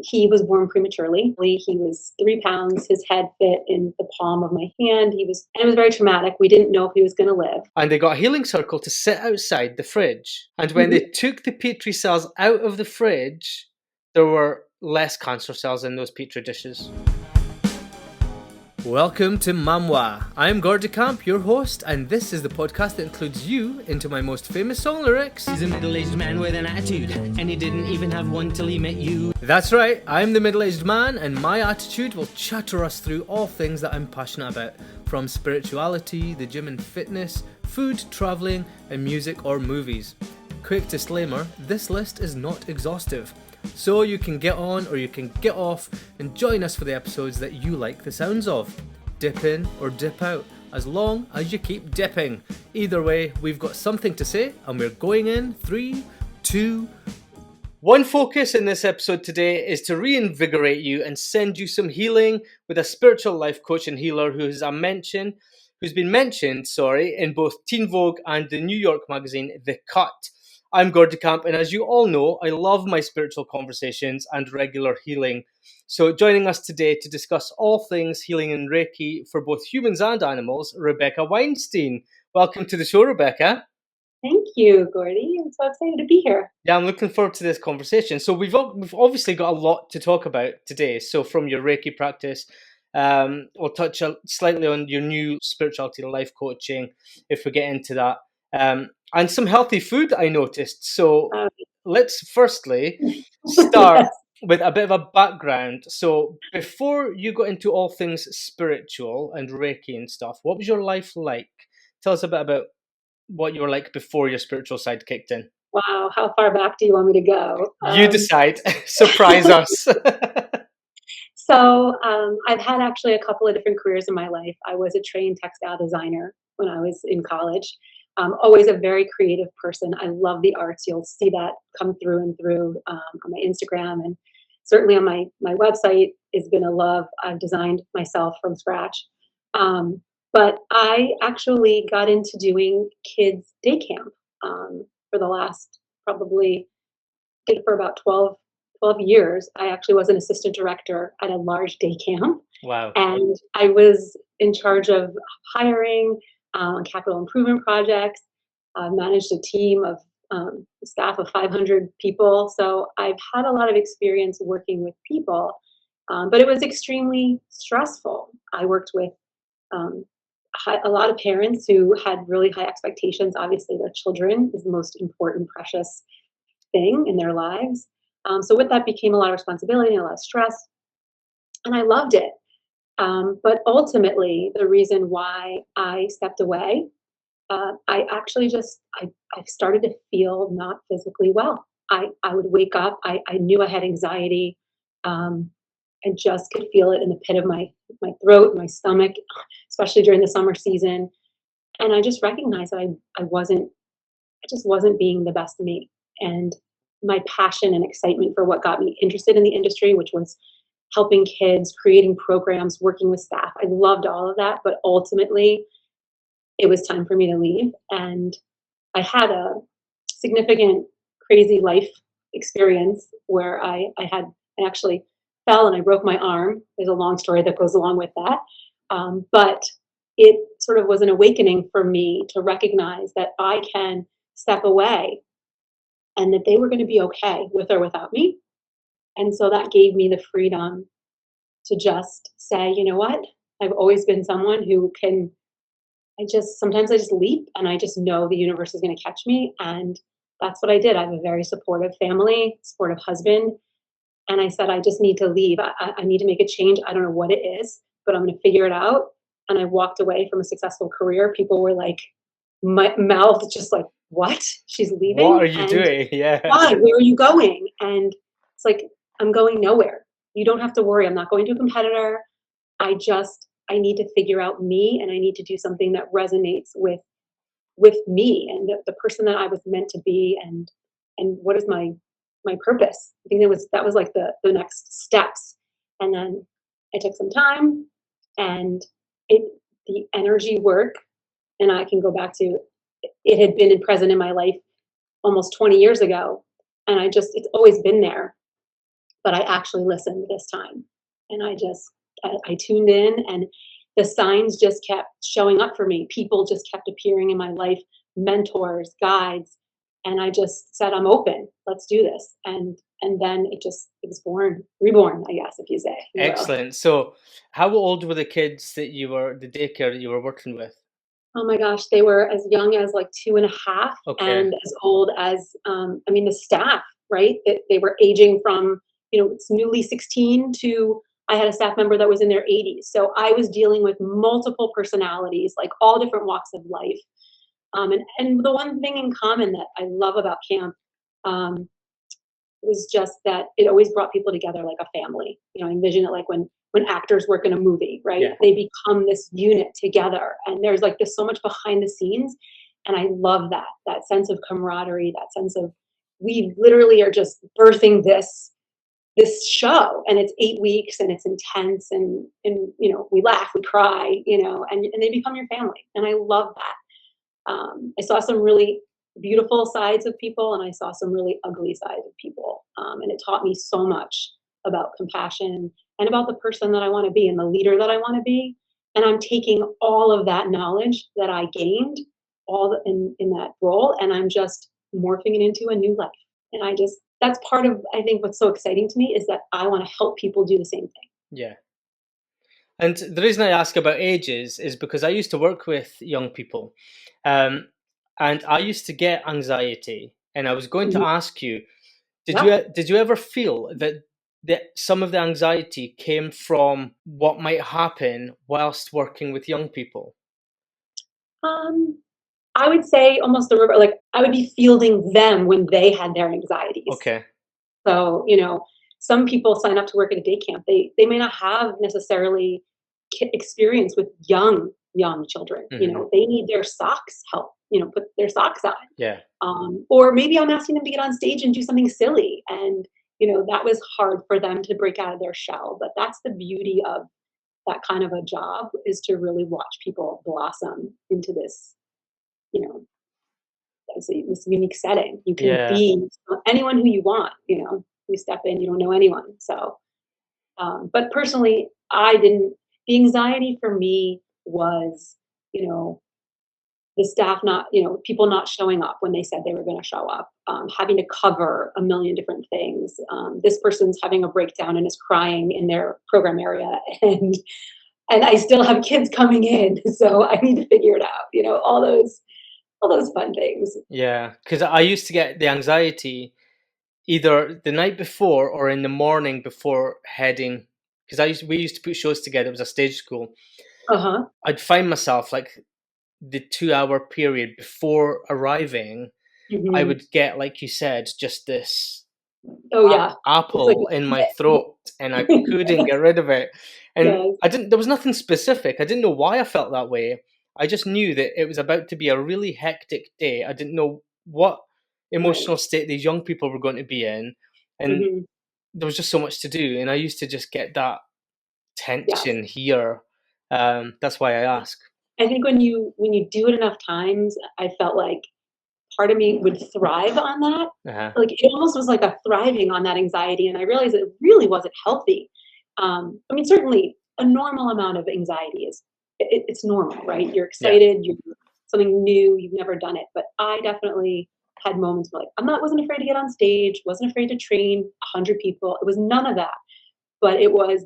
He was born prematurely. He was 3 pounds. His head fit in the palm of my hand. And it was very traumatic. We didn't know if he was going to live. And they got a healing circle to sit outside the fridge. And when Mhm. they took the petri cells out of the fridge, there were less cancer cells in those petri dishes. Welcome to MAMWAA. I'm Gordy, your host, and this is the podcast that includes you into my most famous song lyrics. He's a middle-aged man with an attitude, and he didn't even have one till he met you. That's right, I'm the middle-aged man, and my attitude will chatter us through all things that I'm passionate about, from spirituality, the gym and fitness, food, travelling, and music or movies. Quick disclaimer, this list is not exhaustive. So you can get on or you can get off and join us for the episodes that you like the sounds of. Dip in or dip out, as long as you keep dipping. Either way, we've got something to say and we're going in 3, 2, 1. Focus in this episode today is to reinvigorate you and send you some healing with a spiritual life coach and healer who's been mentioned in both Teen Vogue and the New York magazine The Cut. I'm Gordy, and as you all know, I love my spiritual conversations and regular healing. So joining us today to discuss all things healing and Reiki for both humans and animals, Rebecca Weinstein. Welcome to the show, Rebecca. Thank you, Gordy. I'm so excited to be here. Yeah, I'm looking forward to this conversation. So we've obviously got a lot to talk about today. So from your Reiki practice, we'll touch slightly on your new spirituality life coaching if we get into that. And some healthy food I noticed. So let's firstly start with a bit of a background. So before you got into all things spiritual and Reiki and stuff, what was your life like? Tell us a bit about what you were like before your spiritual side kicked in. Wow, how far back do you want me to go? You decide. Surprise us. So I've had actually a couple of different careers in my life. I was a trained textile designer when I was in college. Always a very creative person. I love the arts. You'll see that come through and through on my Instagram, and certainly on my website has been a love. I've designed myself from scratch. But I actually got into doing kids day camp for the last probably did it for about 12 years. I actually was an assistant director at a large day camp. Wow. And I was in charge of hiring capital improvement projects, managed a team of staff of 500 people. So I've had a lot of experience working with people, but it was extremely stressful. I worked with a lot of parents who had really high expectations. Obviously, their children is the most important, precious thing in their lives. So with that became a lot of responsibility and a lot of stress, and I loved it. But ultimately, the reason why I stepped away, I actually I started to feel not physically well. I would wake up, I knew I had anxiety. I just could feel it in the pit of my throat, my stomach, especially during the summer season. And I just recognized that I just wasn't being the best me. And my passion and excitement for what got me interested in the industry, which was helping kids, creating programs, working with staff. I loved all of that, but ultimately it was time for me to leave. And I had a significant, crazy life experience where I actually fell and I broke my arm. There's a long story that goes along with that. But it sort of was an awakening for me to recognize that I can step away and that they were going to be okay with or without me. And so that gave me the freedom to just say, you know what? I've always been someone who sometimes I just leap and I just know the universe is going to catch me. And that's what I did. I have a very supportive family, supportive husband. And I said, I just need to leave. I need to make a change. I don't know what it is, but I'm going to figure it out. And I walked away from a successful career. People were like, my mouth just like, what? She's leaving? What are you doing? Yeah. Why? Where are you going? And it's like, I'm going nowhere. You don't have to worry. I'm not going to a competitor. I need to figure out me, and I need to do something that resonates with me and the person that I was meant to be, and what is my purpose. I think that was like the next steps. And then I took some time, and the energy work, and I can go back to it had been present in my life almost 20 years ago, and it's always been there. but I actually listened this time. And I tuned in, and the signs just kept showing up for me. People just kept appearing in my life, mentors, guides. And I just said, I'm open, let's do this. And then it was reborn, I guess, if you say. Excellent. So how old were the kids the daycare that you were working with? Oh my gosh, they were as young as like 2.5 Okay. and as old as, the staff, right? They were aging from, it's newly 16 to, I had a staff member that was in their 80s. So I was dealing with multiple personalities, like all different walks of life. And the one thing in common that I love about camp, was just that it always brought people together like a family. I envision it like when actors work in a movie, right? Yeah. They become this unit together, and there's like this so much behind the scenes, and I love that sense of camaraderie, that sense of, we literally are just birthing this show, and it's 8 weeks, and it's intense, and we laugh, we cry, and they become your family, and I love that. I saw some really beautiful sides of people, and I saw some really ugly sides of people. And it taught me so much about compassion and about the person that I want to be and the leader that I want to be. And I'm taking all of that knowledge that I gained in that role, and I'm just morphing it into a new life. And that's part of, I think, what's so exciting to me is that I want to help people do the same thing. Yeah. And the reason I ask about ages is because I used to work with young people, and I used to get anxiety. And I was going to Mhm. ask you, Yeah. did you ever feel that some of the anxiety came from what might happen whilst working with young people? Um, I would say almost like I would be fielding them when they had their anxieties. Okay. So, some people sign up to work at a day camp. They may not have necessarily experience with young children. Mhm. They need their socks help, put their socks on. Yeah. Or maybe I'm asking them to get on stage and do something silly. And, that was hard for them to break out of their shell. But that's the beauty of that kind of a job, is to really watch people blossom into this, you know, this unique setting. You can Yeah. be anyone who you want, you step in, you don't know anyone. So, but personally, the anxiety for me was, you know, the staff not, people not showing up when they said they were going to show up, having to cover a million different things. This person's having a breakdown and is crying in their program area, and I still have kids coming in, so I need to figure it out. All those fun things. Yeah. Because I used to get the anxiety either the night before or in the morning before heading. Because we used to put shows together. It was a stage school. Uh huh. I'd find myself like the 2 hour period before arriving, I Hmm. would get, like you said, just this Oh yeah, it's like apple in my throat, and I couldn't get rid of it. And yes, there was nothing specific. I didn't know why I felt that way. I just knew that it was about to be a really hectic day. I didn't know what right. emotional state these young people were going to be in. And Hmm. there was just so much to do. And I used to just get that Yes. tension here. That's why I ask. I think when you do it enough times, I felt like part of me would thrive on that. Uh-huh. Like, it almost was like a thriving on that anxiety, and I realized it really wasn't healthy. Certainly a normal amount of anxiety it's normal, right? You're Yeah. excited, you're something new, you've never done it. But I definitely had moments where, like, wasn't afraid to get on stage, wasn't afraid to train 100 people. It was none of that. But it was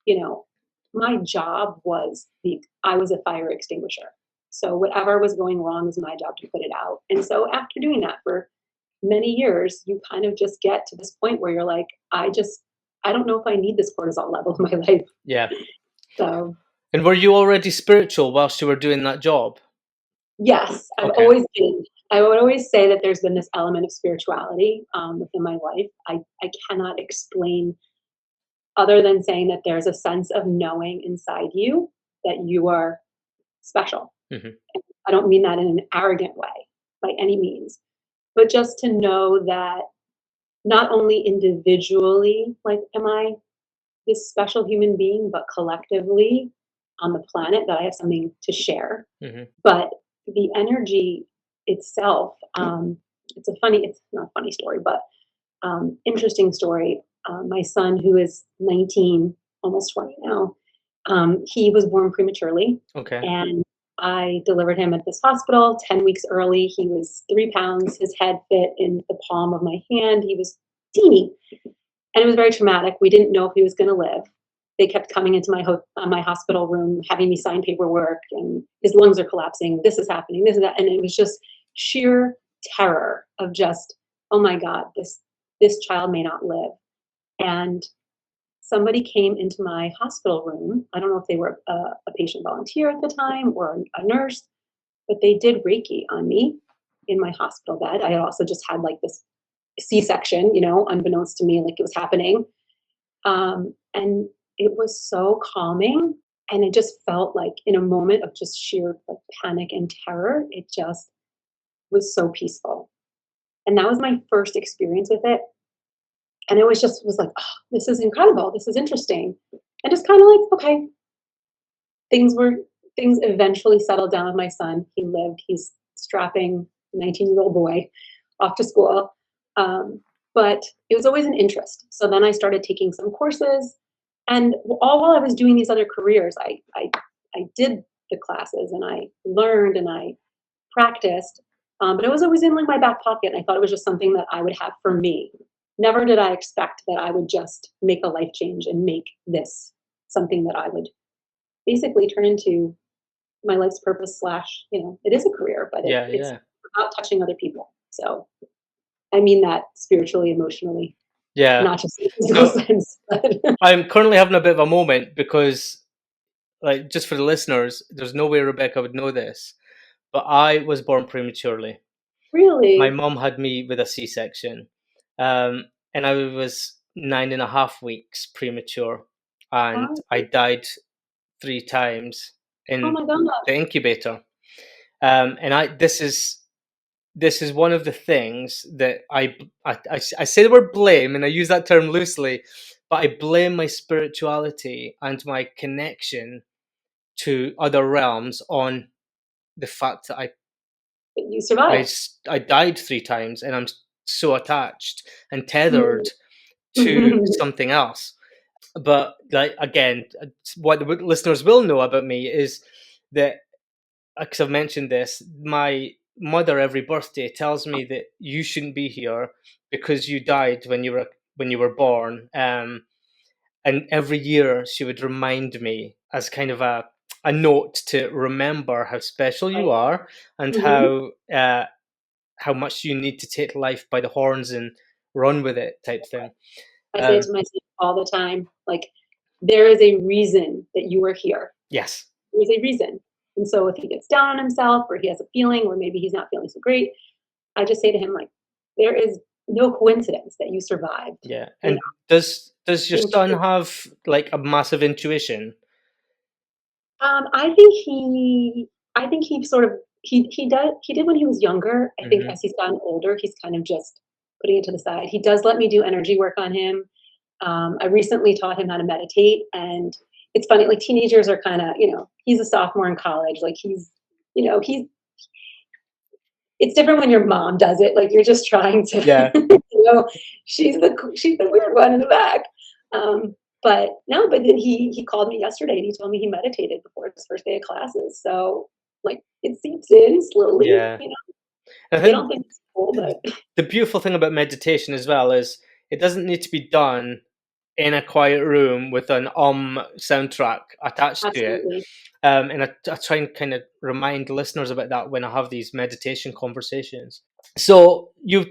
you know, my job was I was a fire extinguisher. So whatever was going wrong was my job to put it out. And so after doing that for many years, you kind of just get to this point where you're like, I don't know if I need this cortisol level in my life. Yeah. So And were you already spiritual whilst you were doing that job? yes, Okay. I would always say that there's been this element of spirituality within my life. I cannot explain, other than saying that there's a sense of knowing inside you that you are special. Mhm. I don't mean that in an arrogant way by any means, but just to know that not only individually, like, am I this special human being, but collectively on the planet, that I have something to share. Mhm. But the energy itself, it's not a funny story, but interesting story. My son, who is 19, almost 20 now, he was born prematurely. Okay. And I delivered him at this hospital 10 weeks early. He was 3 pounds. His head fit in the palm of my hand. He was teeny. And it was very traumatic. We didn't know if he was going to live. They kept coming into my hospital room, having me sign paperwork, and his lungs are collapsing. This is happening. This is that, and it was just sheer terror of just, oh my God, this child may not live. And somebody came into my hospital room. I don't know if they were a patient volunteer at the time or a nurse, but they did Reiki on me in my hospital bed. I had also just had like this C-section, unbeknownst to me, like it was happening. And it was so calming. And it just felt like in a moment of just sheer like panic and terror, it just was so peaceful. And that was my first experience with it. And it was like, oh, this is incredible. This is interesting. And just kind of like, okay, things eventually settled down with my son. He lived. He's strapping 19-year-old boy off to school. But it was always an interest. So then I started taking some courses, and all while I was doing these other careers, I did the classes and I learned and I practiced. But it was always in like my back pocket. And I thought it was just something that I would have for me. Never did I expect that I would just make a life change and make this something that I would basically turn into my life's purpose / it is a career, but it's about touching other people. So I mean that spiritually, emotionally, not just in a physical sense. I'm currently having a bit of a moment because, like, just for the listeners, there's no way Rebecca would know this, but I was born prematurely. Really? My mom had me with a C-section. And I was 9.5 weeks premature, and I died 3 times in the incubator. And this is one of the things that I say the word blame, and I use that term loosely, but I blame my spirituality and my connection to other realms on the fact that you survived. I died 3 times, and I'm so attached and tethered to something else. But like, again, what the listeners will know about me is that, because I've mentioned this, my mother every birthday tells me that you shouldn't be here because you died when you were born. And every year she would remind me as kind of a note to remember how special you are and how much you need to take life by the horns and run with it, type thing. I say it to myself all the time, like, there is a reason that you are here. Yes. There's a reason. And so if he gets down on himself or he has a feeling or maybe he's not feeling so great, I just say to him, like, there is no coincidence that you survived. Yeah. And does your son have like a massive intuition? I think he sort of he did when he was younger. I think as he's gotten older, he's kind of just putting it to the side. He does let me do energy work on him. I recently taught him how to meditate, and it's funny, like, teenagers are kind of, he's a sophomore in college. Like, it's different when your mom does it. Like, you're just trying to, she's the weird one in the back. But then he called me yesterday and he told me he meditated before his first day of classes. So, like, it seeps in slowly. Yeah. They don't think it's cool, but the beautiful thing about meditation as well is it doesn't need to be done in a quiet room with an soundtrack attached to it. And I try and kind of remind listeners about that when I have these meditation conversations. So you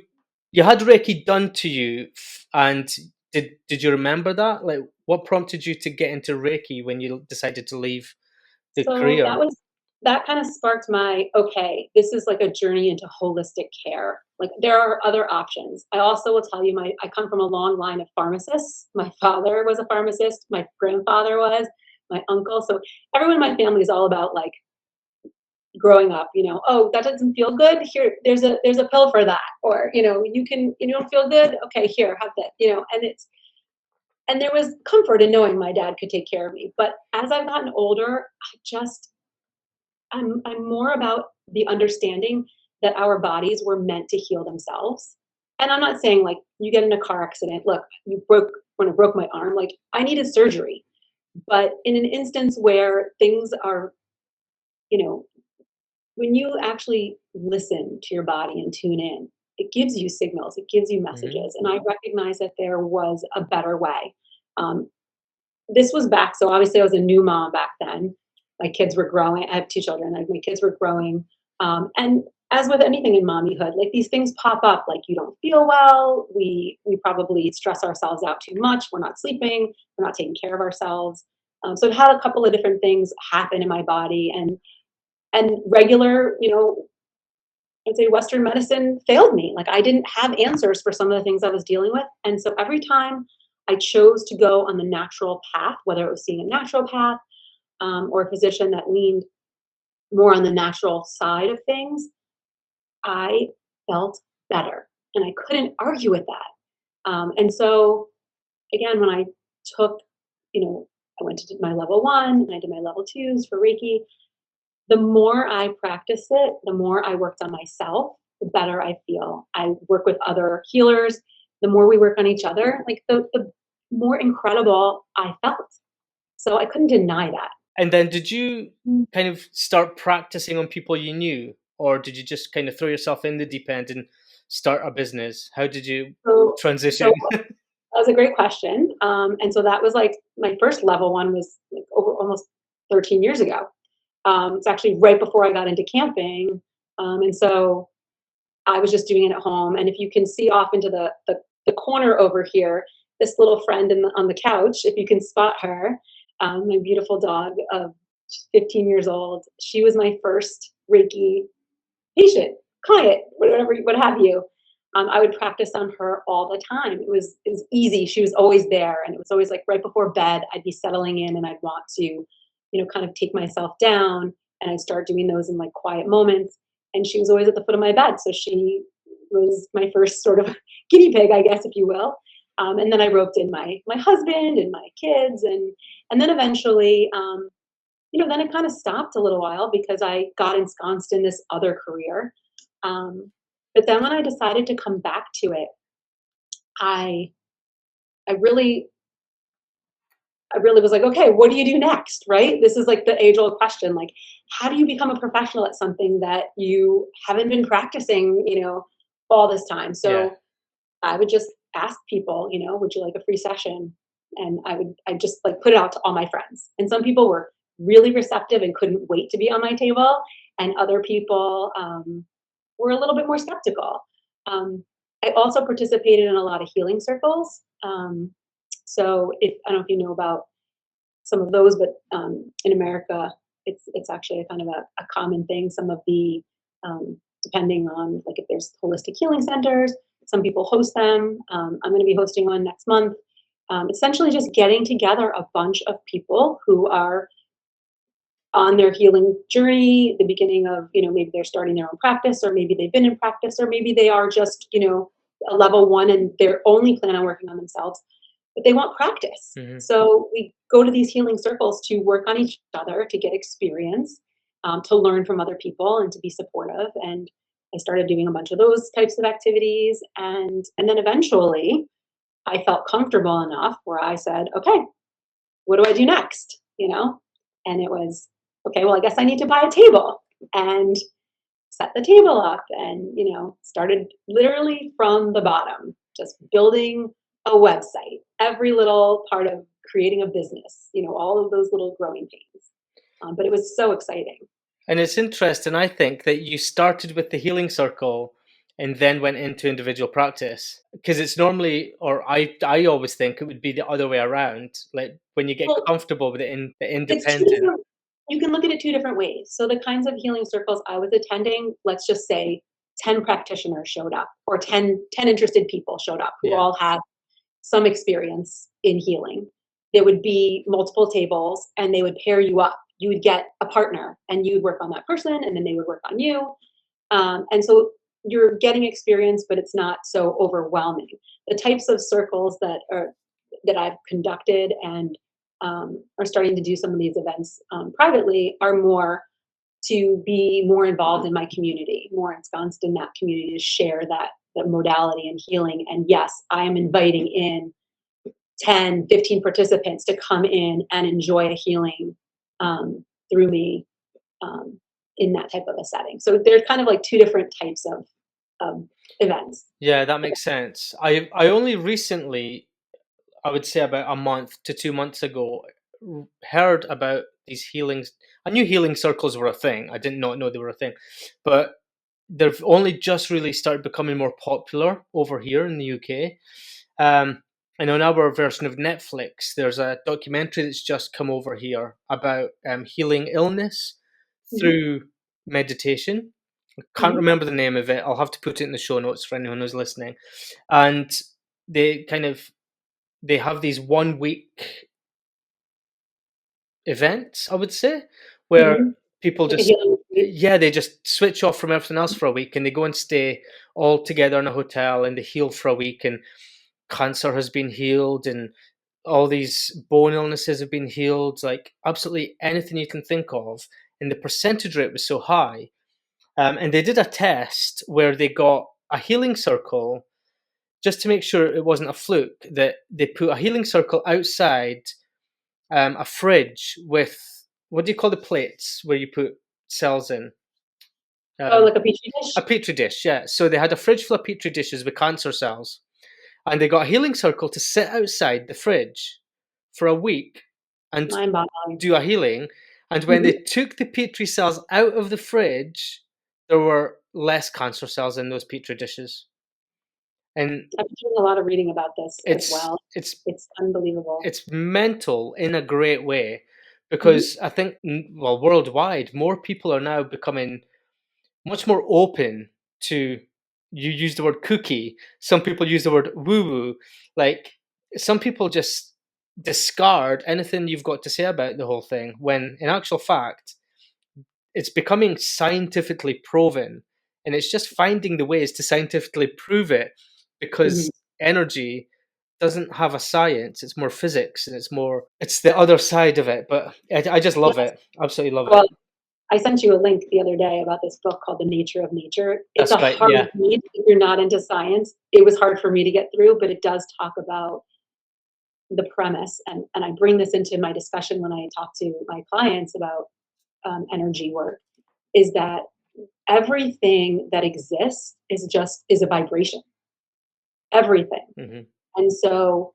had Reiki done to you, and did you remember that? Like, what prompted you to get into Reiki when you decided to leave the career? That kind of sparked my, okay, this is like a journey into holistic care. Like, there are other options. I also will tell you, I come from a long line of pharmacists. My father was a pharmacist. My grandfather was, my uncle. So everyone in my family is all about, like, growing up, oh, that doesn't feel good. Here, there's a pill for that. Or, you don't feel good. Okay, here, have that, and there was comfort in knowing my dad could take care of me. But as I've gotten older, I'm more about the understanding that our bodies were meant to heal themselves. And I'm not saying like you get in a car accident, look, when I broke my arm, like I needed surgery. But in an instance where things are, you know, when you actually listen to your body and tune in, it gives you signals, it gives you Hmm. messages. And I recognize that there was a better way. Um, this was back, so obviously I was a new mom back then. My kids were growing. I have two children. Like my kids were growing. And as with anything in mommyhood, like these things pop up, like you don't feel well. We probably stress ourselves out too much. We're not sleeping. We're not taking care of ourselves. So I've had a couple of different things happen in my body, and regular, I'd say Western medicine failed me. Like I didn't have answers for some of the things I was dealing with. And so every time I chose to go on the natural path, whether it was seeing a naturopath or a physician that leaned more on the natural side of things, I felt better. And I couldn't argue with that. And so, again, when I took, I went to do my level 1 and I did my level 2s for Reiki. The more I practice it, the more I worked on myself, the better I feel. I work with other healers. The more we work on each other, like the more incredible I felt. So I couldn't deny that. And then did you Mm. kind of start practicing on people you knew, or did you just kind of throw yourself in the deep end and start a business? How did you So transition? that was a great question. And so that was like my first level 1 was like over almost 13 years ago. It's actually right before I got into camping. And so I was just doing it at home. And if you can see off into the corner over here, this little friend on the couch, if you can spot her, my beautiful dog of 15 years old, she was my first Reiki patient, client, whatever, what have you. I would practice on her all the time. It was easy. She was always there, and it was always like right before bed. I'd be settling in, and I'd want to, kind of take myself down, and I'd start doing those in like quiet moments. And she was always at the foot of my bed, so she was my first sort of guinea pig, I guess, if you will. And then I roped in my husband and my kids, and then eventually, then it kind of stopped a little while because I got ensconced in this other career. Um, but then when I decided to come back to it, I I really I really was like, okay, what do you do next? Right? This is like the age old question. Like, how do you become a professional at something that you haven't been practicing, all this time? Yeah. So I would just ask people, would you like a free session? And I just like put it out to all my friends. And some people were really receptive and couldn't wait to be on my table. And other people were a little bit more skeptical. Um, I also participated in a lot of healing circles. So if I don't know if you know about some of those, but in America, it's actually a kind of a common thing. Some of the depending on like if there's holistic healing centers, some people host them. I'm going to be hosting one next month. Essentially, just getting together a bunch of people who are on their healing journey, the beginning of, maybe they're starting their own practice, or maybe they've been in practice, or maybe they are just, a level 1 and they're only plan on working on themselves, but they want practice. Hmm. So we go to these healing circles to work on each other, to get experience, to learn from other people and to be supportive. And I started doing a bunch of those types of activities. And then eventually I felt comfortable enough where I said, okay, what do I do next? And it was, okay, well, I guess I need to buy a table and set the table up and, started literally from the bottom, just building a website, every little part of creating a business, all of those little growing pains. But it was so exciting. And it's interesting, I think, that you started with the healing circle and then went into individual practice. Because it's normally, or I always think it would be the other way around. Like when you get Well, comfortable with the it's two independent. different, you can look at it two different ways. So the kinds of healing circles I was attending, let's just say 10 practitioners showed up, or 10 interested people showed up who Yeah. all had some experience in healing. There would be multiple tables and they would pair you up. You would get a partner and you would work on that person and then they would work on you. And so you're getting experience, but it's not so overwhelming. The types of circles that I've conducted and are starting to do some of these events privately are more to be more involved in my community, more ensconced in that community, to share the modality and healing. And yes, I am inviting in 10, 15 participants to come in and enjoy a healing through me in that type of a setting. So there's kind of like two different types of events. Yeah, that makes sense. I only recently, I would say about a month to 2 months ago, heard about these healings. I knew healing circles were a thing. I did not know they were a thing, but they've only just really started becoming more popular over here in the UK. And on our version of Netflix, there's a documentary that's just come over here about healing illness through meditation. I can't remember the name of it. I'll have to put it in the show notes for anyone who's listening. And they have these 1 week events, I would say, where people just they just switch off from everything else for a week, and they go and stay all together in a hotel, and they heal for a week, and cancer has been healed, and all these bone illnesses have been healed, like absolutely anything you can think of, and the percentage rate was so high. And they did a test where they got a healing circle just to make sure it wasn't a fluke, that they put a healing circle outside a fridge with, what do you call the plates where you put cells in? Like a petri dish? A petri dish, yeah. So they had a fridge full of petri dishes with cancer cells, and they got a healing circle to sit outside the fridge for a week and do a healing. And when they took the petri cells out of the fridge, there were less cancer cells in those petri dishes. And I've been doing a lot of reading about this as well. It's unbelievable. It's mental in a great way, because I think, well, worldwide, more people are now becoming much more open to, you use the word kooky, some people use the word woo-woo. Like, some people just discard anything you've got to say about the whole thing, when in actual fact, it's becoming scientifically proven, and it's just finding the ways to scientifically prove it, because energy doesn't have a science, it's more physics, and it's the other side of it. But I just love it. Absolutely love it. I sent you a link the other day about this book called The Nature of Nature. It's That's a hard read if you're not into science. It was hard for me to get through, but it does talk about the premise. And I bring this into my discussion when I talk to my clients about energy work, is that everything that exists is a vibration. Everything. And so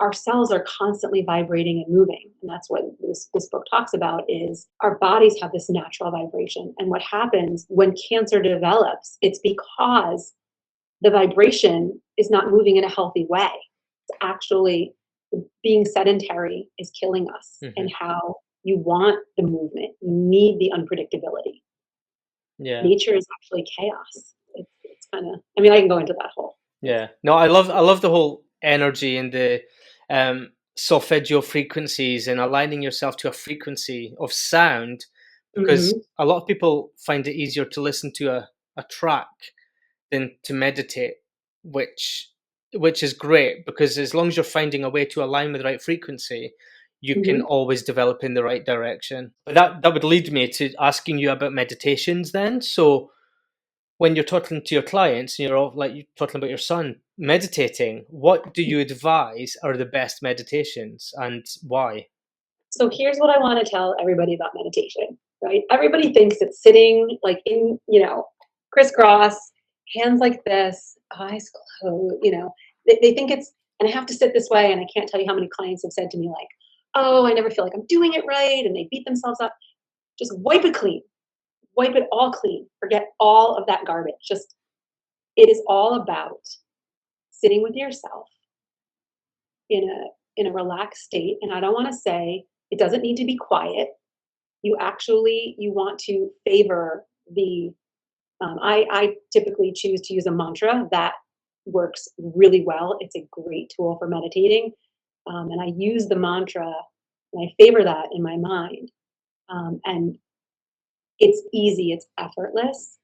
our cells are constantly vibrating and moving. And that's what this book talks about, is our bodies have this natural vibration. And what happens when cancer develops, it's because the vibration is not moving in a healthy way. It's actually being sedentary is killing us, and how you want the movement. You need the unpredictability. Yeah. Nature is actually chaos. It's kind of, I mean, I can go into that whole. Yeah. No, I love the whole energy and the solfeggio frequencies, and aligning yourself to a frequency of sound, because a lot of people find it easier to listen to a track than to meditate, which is great, because as long as you're finding a way to align with the right frequency, you can always develop in the right direction. But that would lead me to asking you about meditations then. So when you're talking to your clients, and you're talking about your son meditating, what do you advise are the best meditations, and why? So here's what I want to tell everybody about meditation, right? Everybody thinks it's sitting like in, crisscross, hands like this, eyes closed, they think it's, and I have to sit this way. And I can't tell you how many clients have said to me like, oh, I never feel like I'm doing it right. And they beat themselves up. Just wipe it clean. Wipe it all clean. Forget all of that garbage. It is all about sitting with yourself in a relaxed state. And I don't want to say it doesn't need to be quiet. You want to favor the, I typically choose to use a mantra that works really well. It's a great tool for meditating. And I use the mantra, and I favor that in my mind. And it's easy, it's effortless.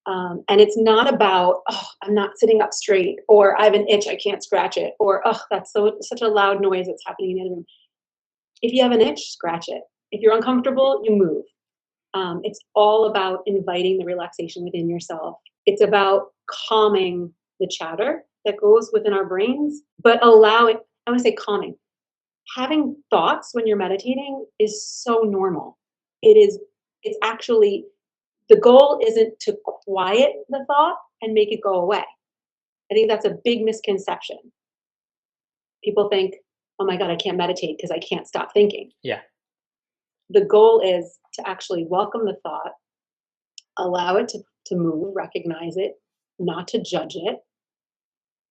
And it's not about, oh, I'm not sitting up straight, or I have an itch, I can't scratch it, or, oh, that's such a loud noise that's happening in the other room. If you have an itch, scratch it. If you're uncomfortable, you move. It's all about inviting the relaxation within yourself. It's about calming the chatter that goes within our brains, but allowing, I want to say calming. Having thoughts when you're meditating is so normal. It's actually, the goal isn't to quiet the thought and make it go away. I think that's a big misconception. People think, oh my God, I can't meditate because I can't stop thinking. Yeah. The goal is to actually welcome the thought, allow it to move, recognize it, not to judge it,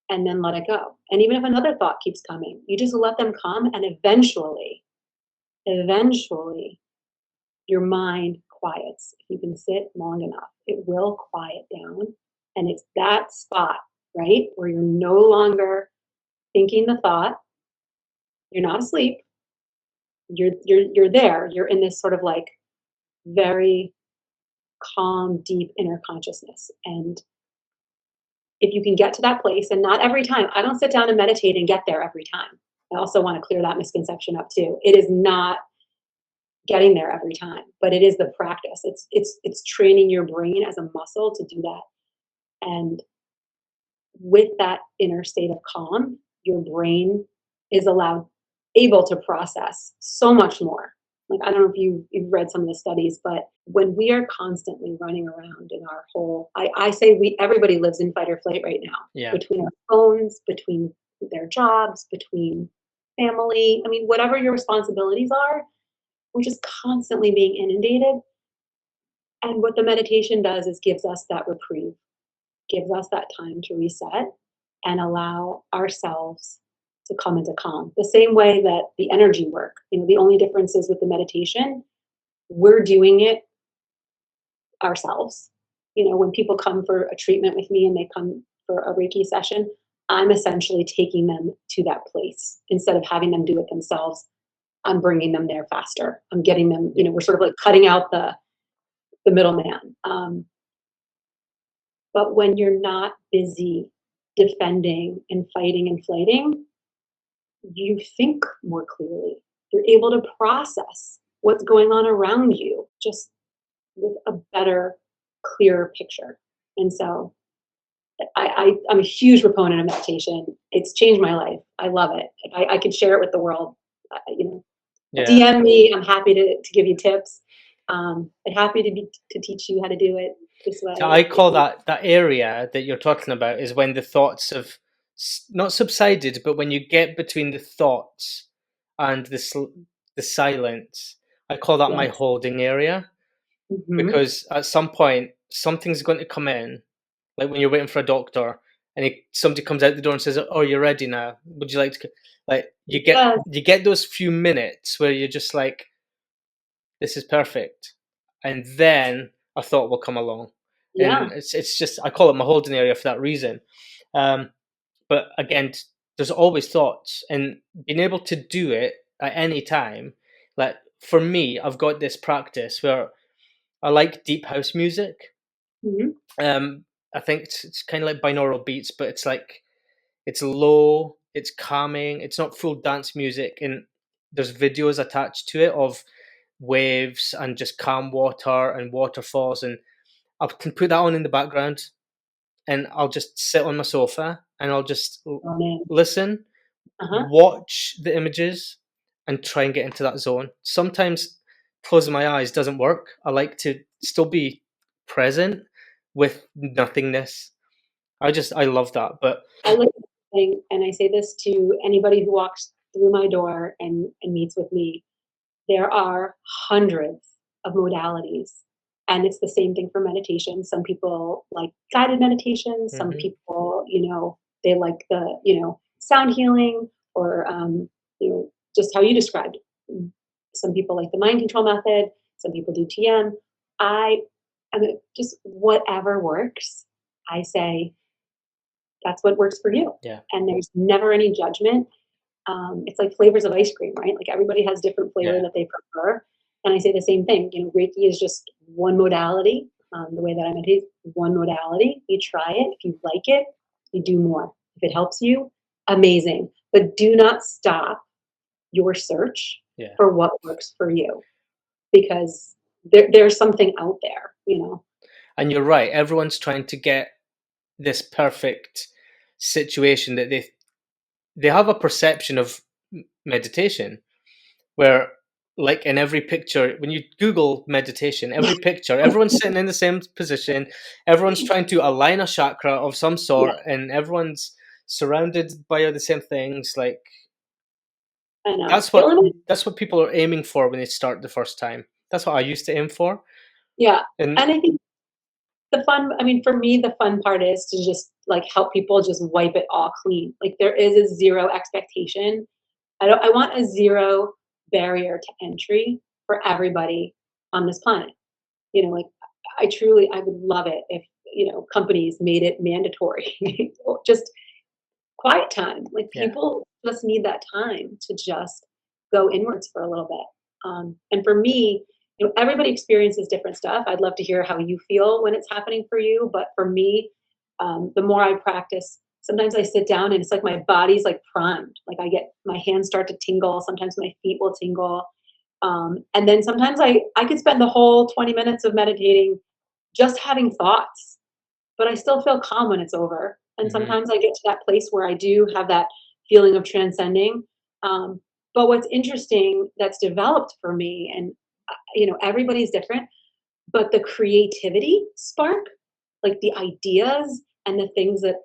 and then let it go. And even if another thought keeps coming, you just let them come, and eventually, your mind quiets. If you can sit long enough, it will quiet down. And it's that spot, right, where you're no longer thinking the thought. You're not asleep. You're there. You're in this sort of like very calm, deep inner consciousness. And if you can get to that place, and not every time, I don't sit down and meditate and get there every time. I also want to clear that misconception up too. It is not getting there every time, but it is the practice. It's training your brain as a muscle to do that. And with that inner state of calm, your brain is able to process so much more. Like, I don't know if you've read some of the studies, but when we are constantly running around in our whole, I say everybody lives in fight or flight right now. Yeah. Between our phones, between their jobs, between family. I mean, whatever your responsibilities are, we're just constantly being inundated. And what the meditation does is gives us that reprieve, gives us that time to reset and allow ourselves to come into calm. The same way that the energy work, the only difference is with the meditation, we're doing it ourselves. When people come for a treatment with me and they come for a Reiki session, I'm essentially taking them to that place. Instead of having them do it themselves, I'm bringing them there faster. I'm getting them, we're sort of like cutting out the middleman. But when you're not busy defending and fighting and flighting, you think more clearly. You're able to process what's going on around you just with a better, clearer picture. And so I'm a huge proponent of meditation. It's changed my life. I love it. I could share it with the world. Yeah. DM me. I'm happy to give you tips. I'm happy to teach you how to do it this way. So I call that area that you're talking about is when the thoughts have not subsided, but when you get between the thoughts and the silence. I call that my holding area, because at some point something's going to come in, like when you're waiting for a doctor and somebody comes out the door and says, "Oh, you're ready now. Would you like to?" Like you get those few minutes where you're just like, "This is perfect," and then a thought will come along. Yeah. And it's just, I call it my holding area for that reason. But again, there's always thoughts, and being able to do it at any time. Like for me, I've got this practice where I like deep house music. I think it's kind of like binaural beats, but it's like, it's low, it's calming, it's not full dance music, and there's videos attached to it of waves and just calm water and waterfalls, and I can put that on in the background, and I'll just sit on my sofa and I'll just listen, watch the images, and try and get into that zone. Sometimes closing my eyes doesn't work. I like to still be present with nothingness. I love that. But I look at the thing, and I say this to anybody who walks through my door and meets with me. There are hundreds of modalities. And it's the same thing for meditation. Some people like guided meditation. Some people, they like the, sound healing, or, just how you described. Some people like the mind control method. Some people do TM. I mean, just whatever works. I say, that's what works for you. Yeah. And there's never any judgment. It's like flavors of ice cream, right? Like everybody has different flavor that they prefer. And I say the same thing. Reiki is just one modality. The way that I meditate, one modality. You try it. If you like it, you do more. If it helps you, amazing. But do not stop your search for what works for you, because there's something out there, And you're right. Everyone's trying to get this perfect situation that they have a perception of meditation where, like in every picture, when you Google meditation, every picture, everyone's sitting in the same position, everyone's trying to align a chakra of some sort, and everyone's surrounded by the same things. Like I know. that's what people are aiming for when they start the first time. That's what I used to aim for. Yeah. And I think for me, the fun part is to just like help people just wipe it all clean. Like there is a zero expectation. I want a zero barrier to entry for everybody on this planet. Like I would love it if, companies made it mandatory. Just quiet time. Like people just need that time to just go inwards for a little bit. And for me, everybody experiences different stuff. I'd love to hear how you feel when it's happening for you. But for me, the more I practice, sometimes I sit down and it's like my body's like primed. Like my hands start to tingle. Sometimes my feet will tingle. And then sometimes I could spend the whole 20 minutes of meditating just having thoughts, but I still feel calm when it's over. And sometimes I get to that place where I do have that feeling of transcending. But what's interesting that's developed for me, and everybody's different, but the creativity spark, like the ideas and the things that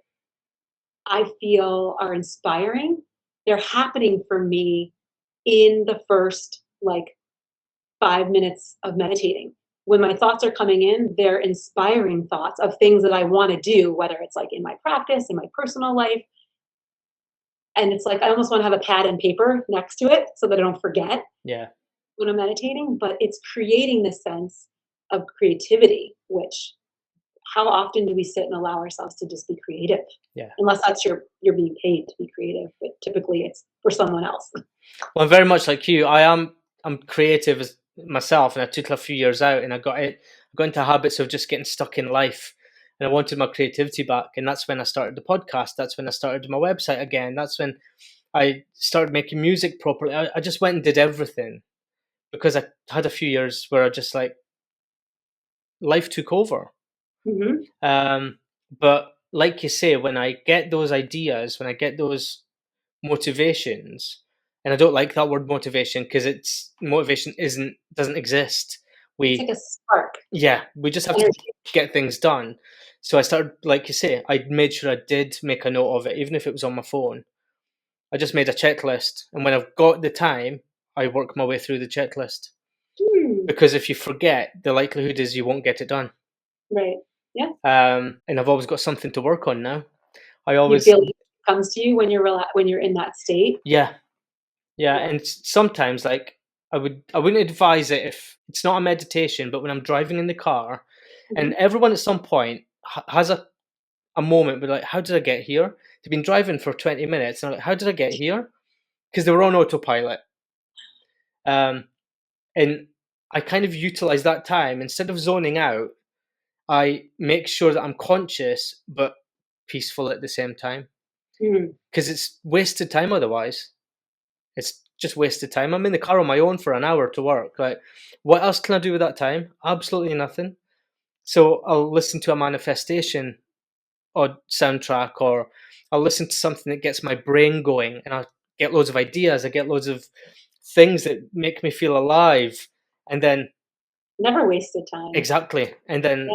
I feel are inspiring, they're happening for me in the first like 5 minutes of meditating. When my thoughts are coming in, they're inspiring thoughts of things that I want to do, whether it's like in my practice, in my personal life. And it's like I almost want to have a pad and paper next to it so that I don't forget when I'm meditating. But it's creating this sense of creativity, which how often do we sit and allow ourselves to just be creative? Yeah. Unless that's you're being paid to be creative, but typically it's for someone else. Well, I'm very much like you. I'm creative as myself, and I took a few years out, and I got into habits of just getting stuck in life, and I wanted my creativity back, and that's when I started the podcast. That's when I started my website again. That's when I started making music properly. I just went and did everything because I had a few years where I just like life took over. But like you say, when I get those ideas, when I get those motivations, and I don't like that word motivation because motivation doesn't exist. It's like a spark. Yeah, we just have to get things done. So I started, like you say, I made sure I did make a note of it, even if it was on my phone. I just made a checklist, and when I've got the time, I work my way through the checklist. Because if you forget, the likelihood is you won't get it done. Right. Yeah. And I've always got something to work on now. You feel it comes to you when you're in that state. Yeah. And sometimes, like, I wouldn't advise it if it's not a meditation, but when I'm driving in the car, and everyone at some point has a moment where like, how did I get here? They've been driving for 20 minutes, and I'm like, how did I get here? Because they were on autopilot. And I kind of utilize that time. Instead of zoning out, I make sure that I'm conscious but peaceful at the same time. Because it's wasted time otherwise. It's just wasted time. I'm in the car on my own for an hour to work. Like, what else can I do with that time? Absolutely nothing. So I'll listen to a manifestation or soundtrack, or I'll listen to something that gets my brain going, and I'll get loads of ideas. I get loads of things that make me feel alive. And then never wasted time. Exactly. And then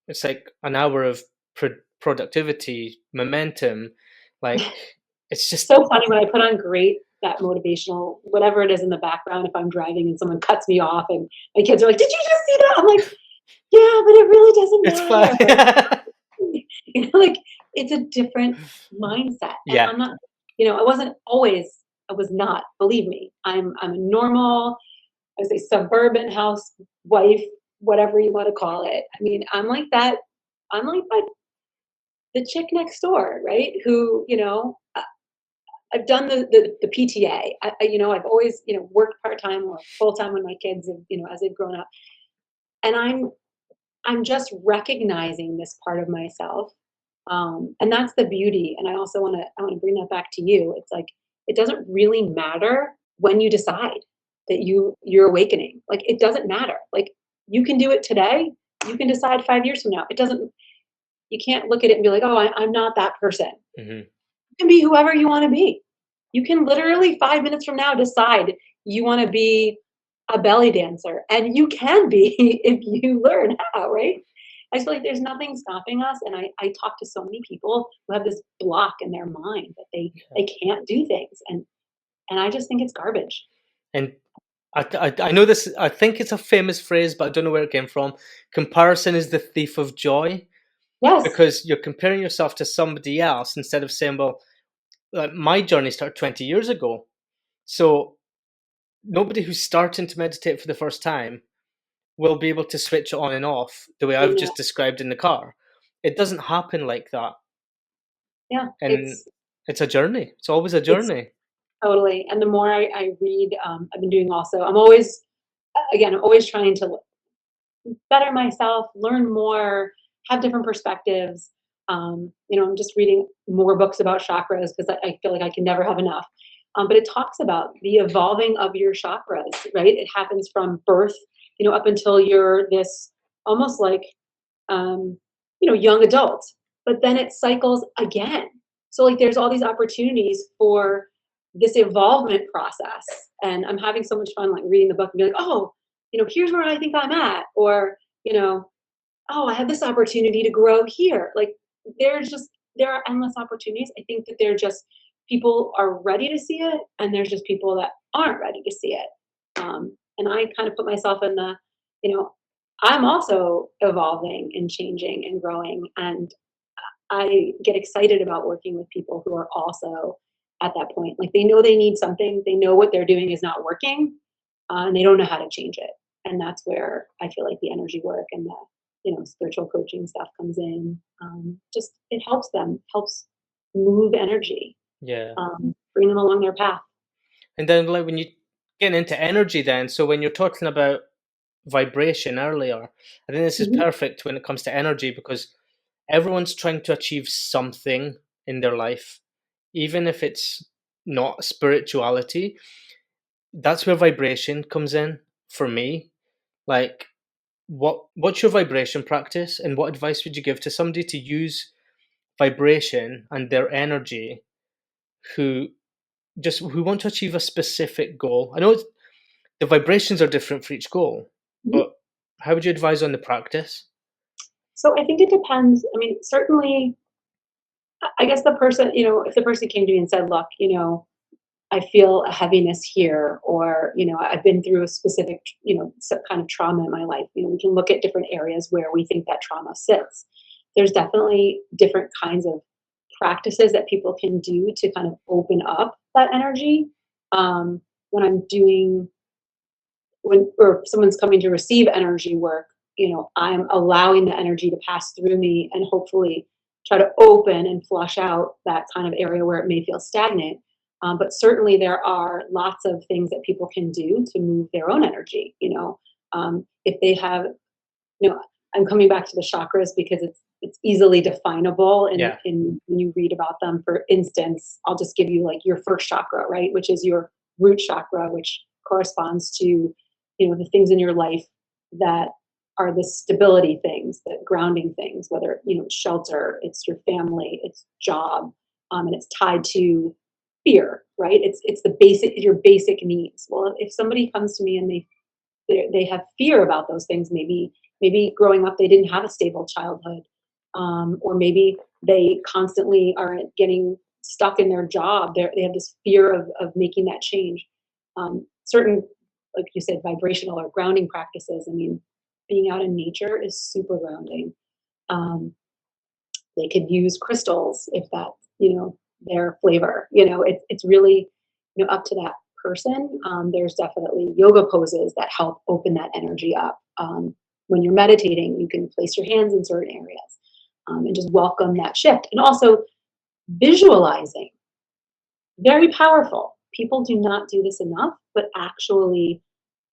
it's like an hour of productivity, momentum. Like, it's just so funny when I put on that motivational, whatever it is in the background, if I'm driving and someone cuts me off and my kids are like, did you just see that? I'm like, yeah, but it really doesn't matter. It's fun. Like, it's a different mindset. And I'm not, I was not, believe me, I'm a normal, I would say suburban housewife, whatever you want to call it. I mean, I'm like that. I'm like the chick next door, right? Who, I've done the PTA. I've always, worked part-time or full-time when my kids have, as they've grown up. And I'm just recognizing this part of myself. And that's the beauty. And I also want to bring that back to you. It's like, it doesn't really matter when you decide that you're awakening. Like, it doesn't matter. Like, you can do it today. You can decide 5 years from now. It doesn't, You can't look at it and be like, oh, I'm not that person. Hmm. You can be whoever you want to be. You can literally 5 minutes from now decide you want to be a belly dancer, and you can be if you learn how, right? I just feel like there's nothing stopping us. And I talk to so many people who have this block in their mind that they can't do things. And I just think it's garbage. And I know this, I think it's a famous phrase, but I don't know where it came from. Comparison is the thief of joy, Yes. because you're comparing yourself to somebody else instead of saying, well, my journey started 20 years ago. So nobody who's starting to meditate for the first time will be able to switch it on and off the way I I've know. just described in the car. It doesn't happen like that. Yeah. And it's a journey. It's always a It's journey. totally. And the more I read, I've been doing also, I'm always, again, I'm always trying to better myself, learn more, have different perspectives. I'm just reading more books about chakras because I feel like I can never have enough. But it talks about the evolving of your chakras, right? It happens from birth, up until you're this almost like, young adult, but then it cycles again. So like there's all these opportunities for this evolvement process. And I'm having so much fun like reading the book and be like, oh, here's where I think I'm at, or, you know, oh, I have this opportunity to grow here. Like there are endless opportunities. I think that they're just people are ready to see it, and there's just people that aren't ready to see it. And I kind of put myself in the, you know, I'm also evolving and changing and growing, and I get excited about working with people who are also at that point. Like they know they need something, they know what they're doing is not working, and they don't know how to change it. And that's where I feel like the energy work and the spiritual coaching stuff comes in. Just it helps them, helps move energy, Yeah. bring them along their path. And then like when you get into energy then, so when you're talking about vibration earlier, I think this is Mhm. perfect when it comes to energy, because everyone's trying to achieve something in their life, even if it's not spirituality. That's where vibration comes in for me. Like, what's your vibration practice, and what advice would you give to somebody to use vibration and their energy who who want to achieve a specific goal? I know the vibrations are different for each goal, Mhm. but how would you advise on the practice? So I think it depends. I mean, certainly, I guess the person, if the person came to me and said, look, I feel a heaviness here, or, I've been through a specific, some kind of trauma in my life. We can look at different areas where we think that trauma sits. There's definitely different kinds of practices that people can do to kind of open up that energy. When I'm doing, or if someone's coming to receive energy work, I'm allowing the energy to pass through me and hopefully try to open and flush out that kind of area where it may feel stagnant. But certainly there are lots of things that people can do to move their own energy. If they have, I'm coming back to the chakras because it's easily definable, and Yeah. when you read about them. For instance, I'll just give you like your first chakra, right, which is your root chakra, which corresponds to the things in your life that are the stability things, the grounding things, whether it's shelter, it's your family, it's job, and it's tied to fear, right? It's the basic, your basic needs. Well, if somebody comes to me and they have fear about those things, maybe growing up they didn't have a stable childhood, or maybe they constantly are getting stuck in their job. They have this fear of making that change. Certain, like you said, vibrational or grounding practices. I mean, being out in nature is super grounding. Um, they could use crystals if that's their flavor. It's really up to that person. There's definitely yoga poses that help open that energy up. When you're meditating, you can place your hands in certain areas, and just welcome that shift. And also visualizing, very powerful. People do not do this enough, but actually,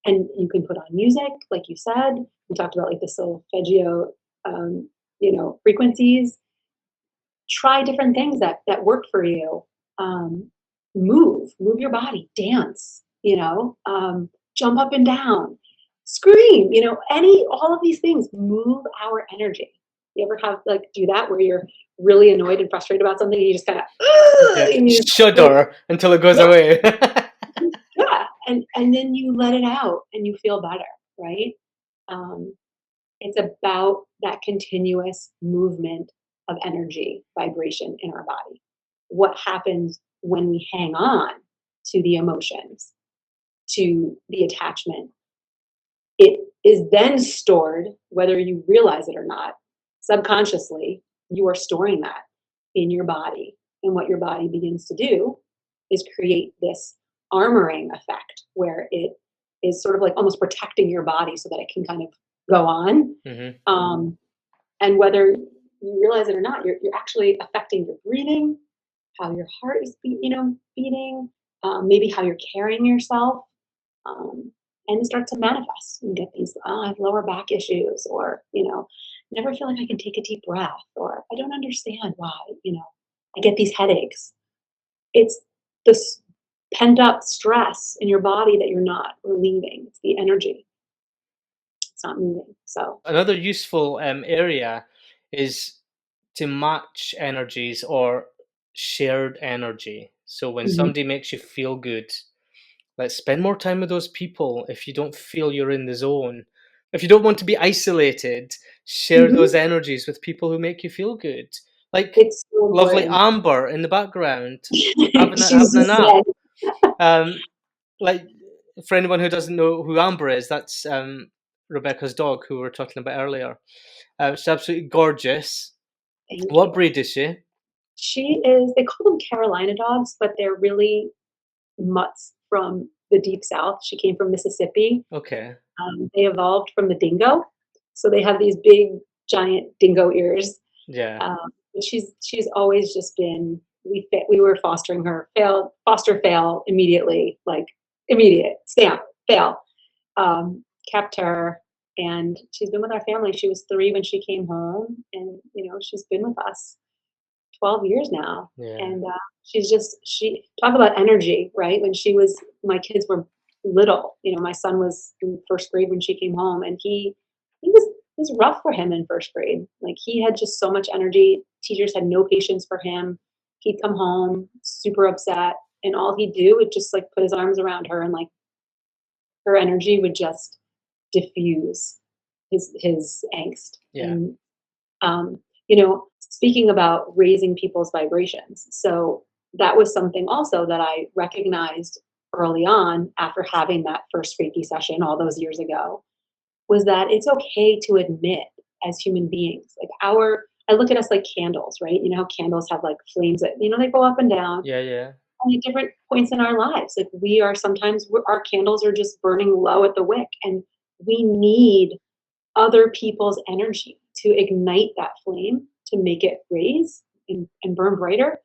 and you can put on music, like you said. We talked about like the solfeggio, frequencies. Try different things that work for you. Um, move your body, dance, jump up and down, scream, all of these things move our energy. You ever have like do that where you're really annoyed and frustrated about something and you just kind of Yeah. and you just, Shudder until it goes yeah, away. yeah, and then you let it out and you feel better, right? Um, it's about that continuous movement of energy, vibration in our body. What happens when we hang on to the emotions, to the attachment? It is then stored, whether you realize it or not, subconsciously, you are storing that in your body. And what your body begins to do is create this armoring effect where it is sort of like almost protecting your body so that it can kind of go on. Hmm. Um, and whether you realize it or not, you're actually affecting your breathing, how your heart is beating, maybe how you're carrying yourself, um, and it starts to manifest. You get these, I have lower back issues, or never feel like I can take a deep breath, or I don't understand why I get these headaches. It's this pent up stress in your body that you're not relieving. It's the energy. It's not moving. So Another useful area is to match energies or shared energy. So when mhm, somebody makes you feel good, let's spend more time with those people. If you don't feel you're in the zone, if you don't want to be isolated, share mhm. those energies with people who make you feel good. Like It's so lovely important. Amber in the background, having She's a just nap. dead. Um, like for anyone who doesn't know who Amber is, that's Rebecca's dog who we were talking about earlier. She's absolutely gorgeous. Thank What you. breed is she? She is. They call them Carolina dogs, but they're really mutts from the deep south. She came from Mississippi. Okay. They evolved from the dingo, so they have these big, giant dingo ears. Yeah. But she's always just been. We were fostering her. Failed. Foster fail immediately. Like immediate stamp fail. Kept her, and she's been with our family. She was 3 when she came home, and she's been with us 12 years now. Yeah. And she talk about energy, right? My kids were little, my son was in first grade when she came home, and it was rough for him in first grade. Like he had just so much energy. Teachers had no patience for him. He'd come home super upset, and all he'd do would just like put his arms around her, and like her energy would just diffuse his angst. Yeah. And speaking about raising people's vibrations. So that was something also that I recognized early on after having that first Reiki session all those years ago, was that it's okay to admit as human beings, like I look at us like candles, right? You know how candles have like flames that, they go up and down Yeah. Yeah. at different points in our lives. Like our candles are just burning low at the wick, and we need other people's energy to ignite that flame, to make it raise and burn brighter.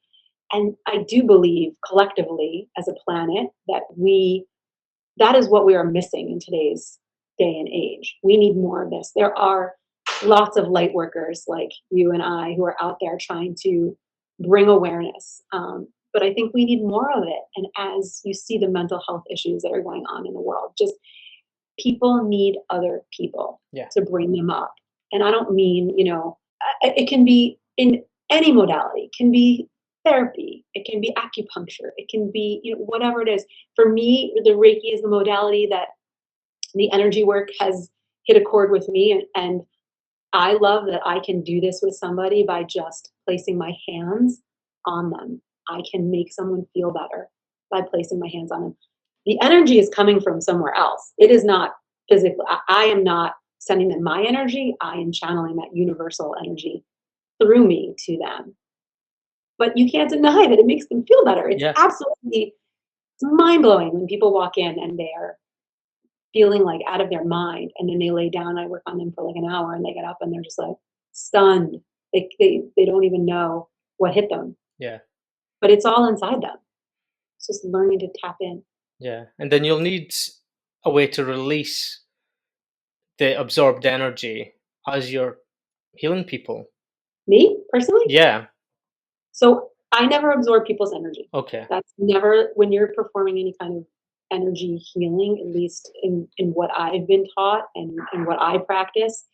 And I do believe collectively as a planet that is what we are missing in today's day and age. We need more of this. There are lots of light workers like you and I who are out there trying to bring awareness. But I think we need more of it. And as you see the mental health issues that are going on in the world, just people need other people Yeah. to bring them up. And I don't mean, it can be in any modality. It can be therapy. It can be acupuncture. It can be, whatever it is. For me, the Reiki is the modality that the energy work has hit a chord with me. And I love that I can do this with somebody by just placing my hands on them. I can make someone feel better by placing my hands on them. The energy is coming from somewhere else. It is not physical. I am not sending them my energy. I am channeling that universal energy through me to them. But you can't deny that it makes them feel better. It's Yeah. absolutely, it's mind blowing when people walk in and they're feeling like out of their mind, and then they lay down. I work on them for like an hour, and they get up and they're just like stunned. They don't even know what hit them, Yeah. but it's all inside them. It's just learning to tap in. Yeah. And then you'll need a way to release the absorbed energy as you're healing people. Me personally, Yeah. so I never absorb people's energy. Okay. That's never, when you're performing any kind of energy healing, at least in what I've been taught and what I practice,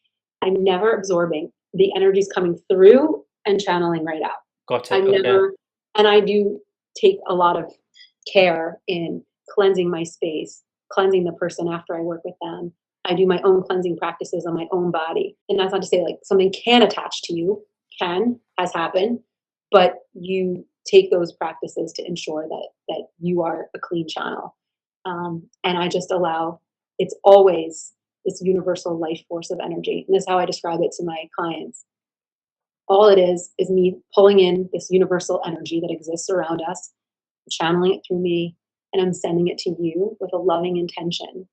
I'm never absorbing. the energy's coming through and channeling right out. Got it. I'm Okay. never, and I do take a lot of care in cleansing my space, cleansing the person after I work with them. I do my own cleansing practices on my own body. And that's not to say like something can attach to you, has happened, but you take those practices to ensure that you are a clean channel. And I just allow, it's always this universal life force of energy. And this is how I describe it to my clients. All it is me pulling in this universal energy that exists around us, channeling it through me, and I'm sending it to you with a loving intention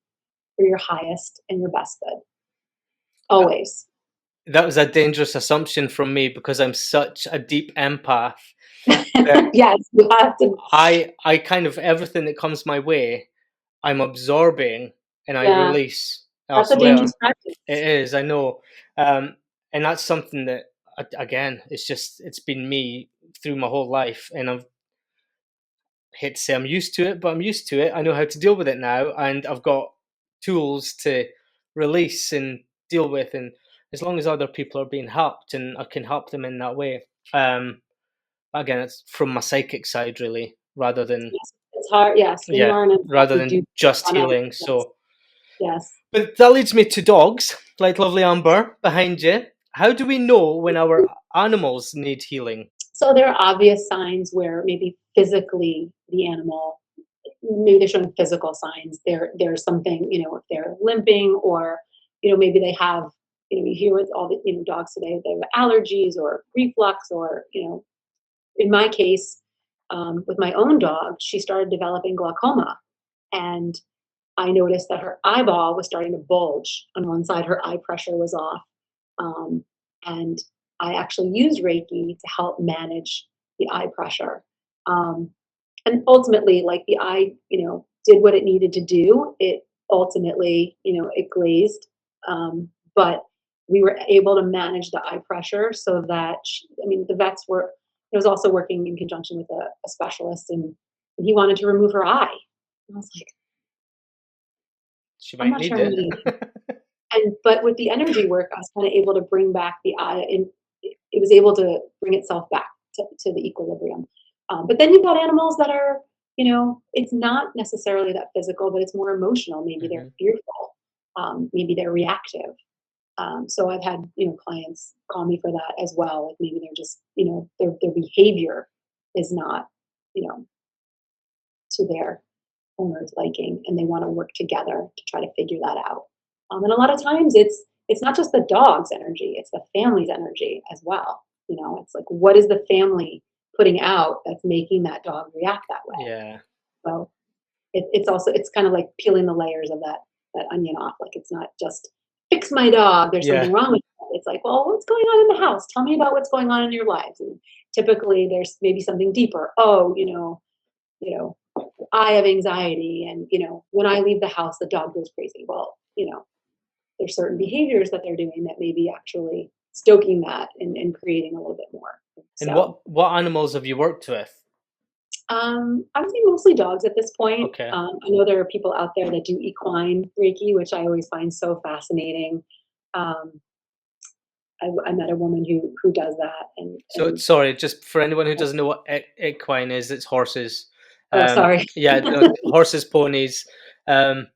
for your highest and your best good. Always. That was a dangerous assumption from me because I'm such a deep empath that Yes, you have to. I kind of, everything that comes my way, I'm absorbing and I Yeah, release that's a elsewhere. dangerous practice. It is, I know. And that's something that, again, it's been me through my whole life. And I've hate to say I'm used to it, but I'm used to it. I know how to deal with it now. And I've got tools to release and deal with. And as long as other people are being helped and I can help them in that way. Again, it's from my psychic side, really, rather than, Yes, it's hard. Yes, when you yeah, are an empath, rather you do than just on other. healing. Yes, So, yes. but that leads me to dogs, like lovely Amber behind you. How do we know when our animals need healing? So there are obvious signs where maybe physically the animal, maybe they're showing physical signs. There's something, if they're limping, or maybe they have, you hear with all the dogs today, they have allergies or reflux, or in my case, with my own dog, she started developing glaucoma, and I noticed that her eyeball was starting to bulge on one side. Her eye pressure was off, and I actually used Reiki to help manage the eye pressure. Um, and ultimately, like, the eye, did what it needed to do. It ultimately, it glazed, but we were able to manage the eye pressure so that the vets were. I was also working in conjunction with a specialist, and he wanted to remove her eye. And I was like, She I'm might not sure need I'm ready. it. But with the energy work, I was kind of able to bring back the eye, and it was able to bring itself back to the equilibrium. But then you've got animals that are, it's not necessarily that physical, but it's more emotional. Maybe they're Mhm. fearful. Maybe they're reactive. So I've had, clients call me for that as well. Like, maybe they're just, their behavior is not, you know, to their owner's liking, and they want to work together to try to figure that out. And a lot of times it's not just the dog's energy, it's the family's energy as well. It's like, what is the family putting out that's making that dog react that way? Yeah. So it's kind of like peeling the layers of that onion off. Like, it's not just fix my dog, there's Yeah. something wrong with it. It's like, well, what's going on in the house? Tell me about what's going on in your lives. And typically there's maybe something deeper. Oh, I have anxiety, and when I leave the house the dog goes crazy. Well, there's certain behaviors that they're doing that may be actually stoking that, and creating a little bit more. And So what animals have you worked with? I would say mostly dogs at this point. Okay. I know there are people out there that do equine Reiki, which I always find so fascinating. Um, I met a woman who does that, So and sorry, just for anyone who doesn't know what equine is, it's horses. oh, sorry. Yeah, no, horses, ponies, and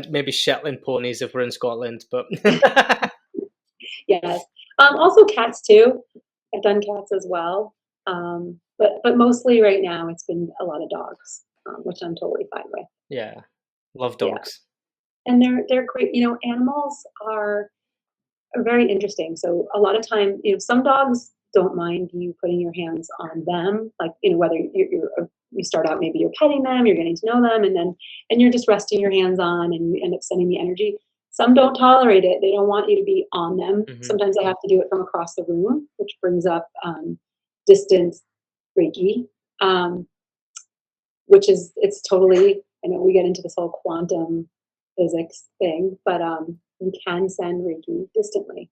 maybe Shetland ponies if we're in Scotland. But Yes. Also cats too. I've done cats as well. But mostly right now it's been a lot of dogs, which I'm totally fine with. yeah, love Yeah. dogs. And they're great. Animals are very interesting. So a lot of time, some dogs don't mind you putting your hands on them, like, whether you start out, maybe you're petting them, you're getting to know them, and you're just resting your hands on, and you end up sending the energy. Some don't tolerate it. They don't want you to be on them. Hmm. Sometimes I have to do it from across the room, which brings up distance Reiki, um, which is, it's totally, I know we get into this whole quantum physics thing, but you can send Reiki distantly.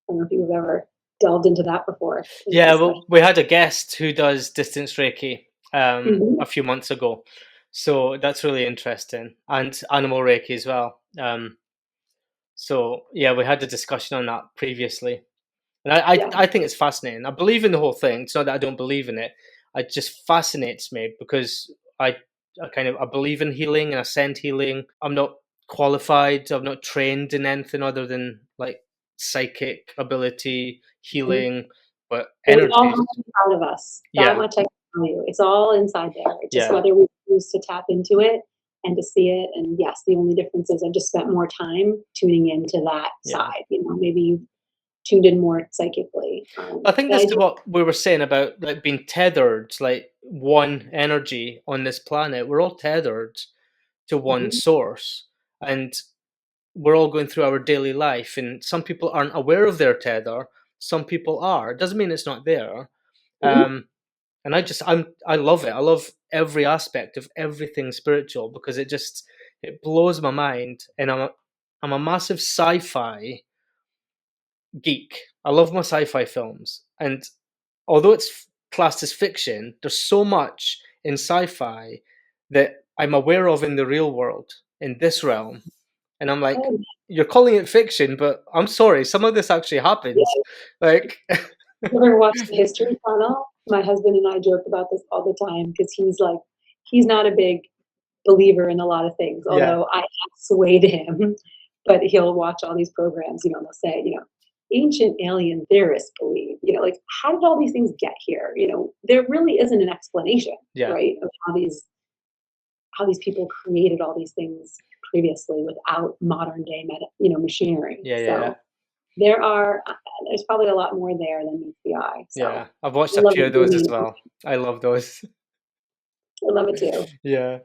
I don't know if you've ever delved into that before. Yeah, well, we had a guest who does distance Reiki Mhm. a few months ago, so that's really interesting, and animal Reiki as well. So yeah, we had a discussion on that previously. And I Yeah. I think it's fascinating. I believe in the whole thing. It's not that I don't believe in it. It just fascinates me because I I believe in healing and I send healing. I'm not qualified. I'm not trained in anything other than like psychic ability, healing, but But we all energy. have it inside of us. That Yeah, much I can tell you. It's all inside there. It's just yeah, whether we choose to tap into it and to see it. And yes, the only difference is I've just spent more time tuning into that yeah. side. Maybe you tuned in more psychically. I think But I this is do. what we were saying about like being tethered, like one energy on this planet. We're all tethered to one Mhm, source, and we're all going through our daily life. And some people aren't aware of their tether. Some people are. It doesn't mean it's not there. mhm. And I love it. I love every aspect of everything spiritual because it blows my mind. And I'm a massive sci-fi geek. I love my sci-fi films, and although it's classed as fiction, there's so much in sci-fi that I'm aware of in the real world, in this realm, and I'm like, Oh, you're calling it fiction, but I'm sorry, some of this actually happens. yeah. Like, You ever watch the History Channel? My husband and I joke about this all the time because he's not a big believer in a lot of things, yeah, although I have swayed him. But he'll watch all these programs, they'll say, ancient alien theorists believe, like how did all these things get here? There really isn't an explanation, yeah, right, of how these people created all these things previously without modern day machinery. yeah, yeah, So there's probably a lot more there than meets the eye. So yeah. I've watched I a love few it of those doing as it. well. I love those. I love it too. Yeah.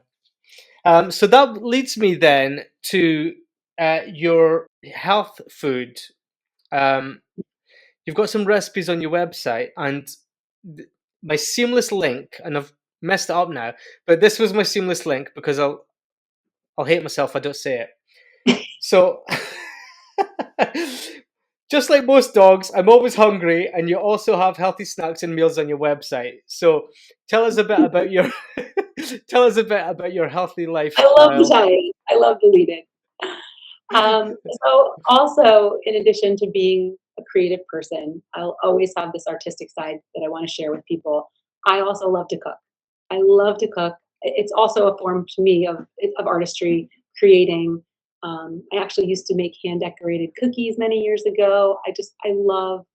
So that leads me then to your health food. Um, you've got some recipes on your website, and my seamless link, and I've messed it up now, but this was my seamless link because I'll hate myself if I don't say it. So, just like most dogs, I'm always hungry, and you also have healthy snacks and meals on your website. So, tell us a bit about your tell us a bit about your healthy I love the lifestyle. shiny. I love the lead in. So also, in addition to being a creative person, I'll always have this artistic side that I want to share with people. I also love to cook. I love to cook. It's also a form to me of artistry, creating. I actually used to make hand decorated cookies many years ago. I love